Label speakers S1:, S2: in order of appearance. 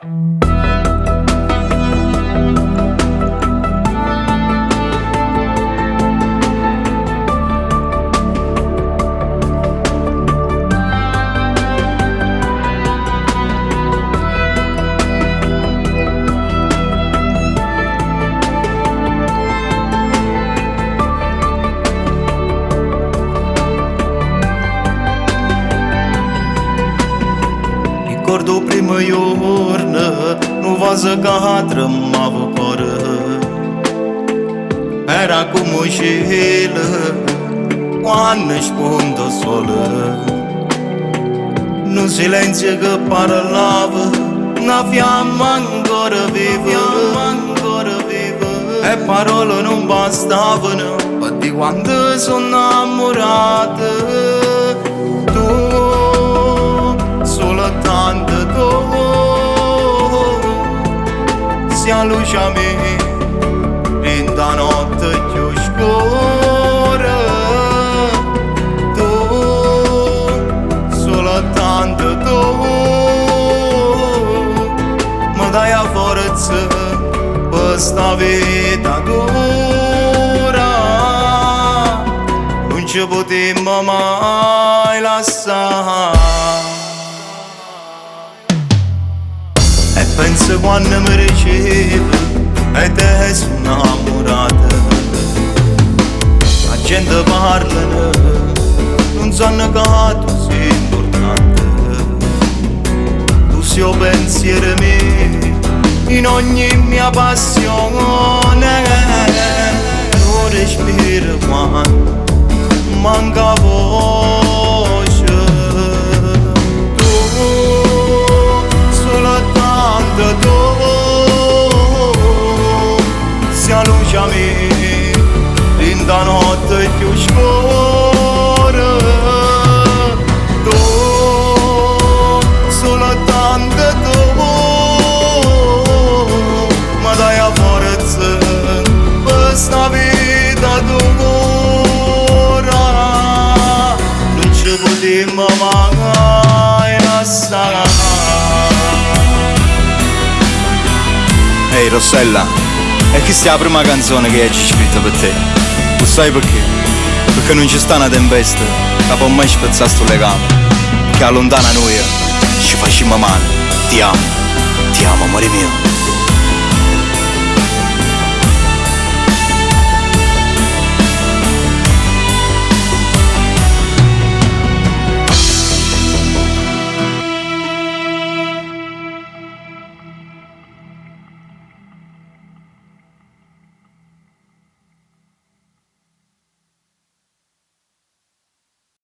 S1: Ricordo prima giorno, non vase che tremava cuore. Era come cielo, quando spunta sole. Un silenzio che parlava, una fiamma ancora viva. E parole non bastavano, per di quando sono innamorata. Soltanto tu sia luce a me in da notte più scura. Tu, soltanto tu mi dai a forza per sta vita dura. Non ci potremmo mai lasciare. E penso quando mi ricevi e te sono innamorata. La gente parla, non sanno che tu sei importante. Tu sei il pensiero mio, in ogni mia passione. Non respiro quando manca voce. Tu sia luce a me in da notte più scura. Tu, soltanto tu mi dai a forza per sta vita dura. Non ci potremmo mai lasciare.
S2: Ehi Rossella, e questa è la prima canzone che hai scritto per te. Tu sai perché? Perché non ci sta una tempesta che può mai spezzare sto legame, che allontana noi ci facciamo male. Ti amo amore mio.